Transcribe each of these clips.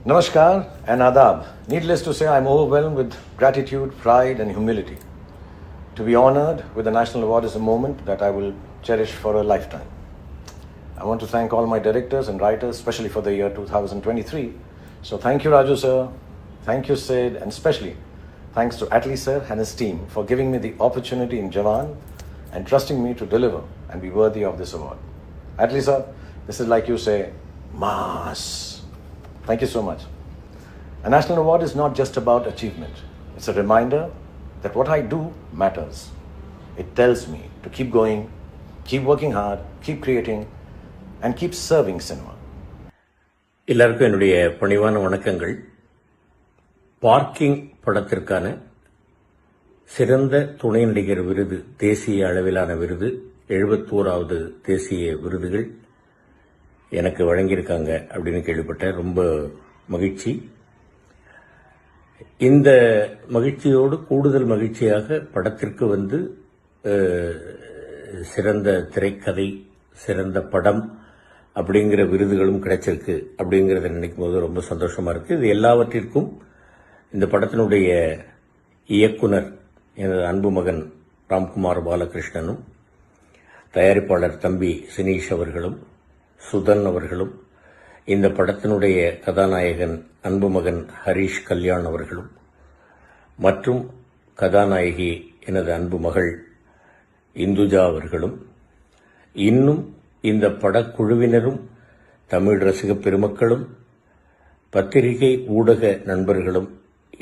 Namaskar and Adab. Needless to say, I am overwhelmed with gratitude, pride, and humility. To be honored with the National Award is a moment that I will cherish for a lifetime. I want to thank all my directors and writers, especially for the year 2023. So thank you, Raju sir. Thank you, Sid, and especially thanks to Atlee sir and his team for giving me the opportunity in Jawan and trusting me to deliver and be worthy of this award. Atlee sir, this is like you say, mass. Thank you so much. A national award is not just about achievement. It's a reminder that what I do matters. It tells me to keep going, keep working hard, keep creating, and keep serving cinema. எல்லாருக்கும் என்னுடைய பணிவான வணக்கங்கள். Parking படத்திற்கான சிறந்த துணை நடிகர் விருது, தேசிய அளவிலான விருது, 71வது தேசிய விருதுகள் எனக்கு வழங்கியிருக்காங்க அப்படின்னு கேள்விப்பட்டேன். ரொம்ப மகிழ்ச்சி. இந்த மகிழ்ச்சியோடு கூடுதல் மகிழ்ச்சியாக படத்திற்கு வந்து சிறந்த திரைக்கதை, சிறந்த படம் அப்படிங்கிற விருதுகளும் கிடைச்சிருக்கு அப்படிங்கிறத நினைக்கும் போது ரொம்ப சந்தோஷமா இருக்கு. இது எல்லாவற்றிற்கும் இந்த படத்தினுடைய இயக்குனர் எனது அன்பு மகன் ராம்குமார் பாலகிருஷ்ணனும், தயாரிப்பாளர் தம்பி சினீஷ் அவர்களும், சுதன் அவர்களும், இந்த படத்தினுடைய கதாநாயகன் அன்பு மகன் ஹரீஷ் கல்யாண் அவர்களும், மற்றும் கதாநாயகி எனது அன்பு மகள் இந்துஜா அவர்களும், இன்னும் இந்த படக்குழுவினரும், தமிழ் ரசிக பெருமக்களும், பத்திரிகை ஊடக நண்பர்களும்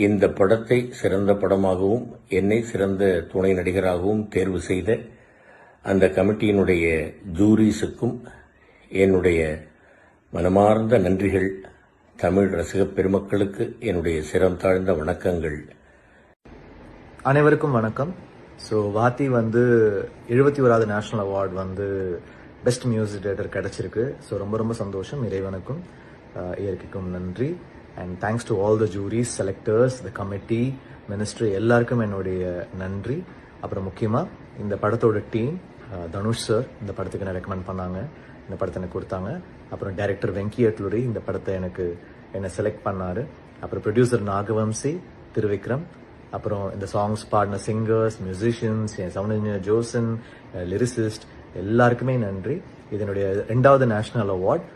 இந்த படத்தை சிறந்த படமாகவும் என்னை சிறந்த துணை நடிகராகவும் தேர்வு செய்த அந்த கமிட்டியினுடைய ஜூரிஸுக்கும் என்னுடைய மனமார்ந்த நன்றிகள். தமிழ் ரசிக பெருமக்களுக்கு என்னுடைய சிரம் தாழ்ந்த வணக்கங்கள். அனைவருக்கும் வணக்கம். ஸோ வாத்தி வந்து 71வது நேஷனல் அவார்டு வந்து பெஸ்ட் மியூசிக் டைரக்டர் கிடைச்சிருக்கு. ஸோ ரொம்ப ரொம்ப சந்தோஷம். இறைவனுக்கும் இயற்கைக்கும் நன்றி. And thanks to all the juris, selectors, the committee, ministry எல்லாருக்கும் என்னுடைய நன்றி. அப்புறம் முக்கியமாக இந்த படத்தோட டீம், தனுஷ் சார் இந்த படத்துக்கு என்ன ரெக்கமெண்ட் பண்ணாங்க, இந்த படத்தை எனக்கு கொடுத்தாங்க. அப்புறம் டைரக்டர் வெங்கி அட்லுரி இந்த படத்தை என்னை செலக்ட் பண்ணாரு. அப்புறம் ப்ரொடியூசர் நாகவம்சி, திருவிக்ரம், அப்புறம் இந்த சாங்ஸ் பாடின சிங்கர்ஸ், மியூசிஷியன்ஸ், என் சவுண்ட் இன்ஜினியர் ஜோசன், லிரிசிஸ்ட் எல்லாருக்குமே நன்றி. இதனுடைய 2வது நேஷனல் அவார்ட்.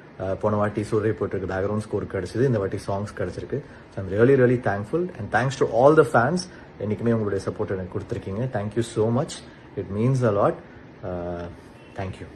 போன வாட்டி சூரிய போட்டிருக்கு பேக்ரவுண்ட் ஸ்கோர் கிடைச்சது, இந்த வாட்டி சாங்ஸ் கிடைச்சிருக்கு. So I'm really really thankful and thanks to all the fans. என்றைக்குமே உங்களுடைய சப்போர்ட் எனக்கு கொடுத்துருக்கீங்க. Thank you so much. It means a lot. Thank you.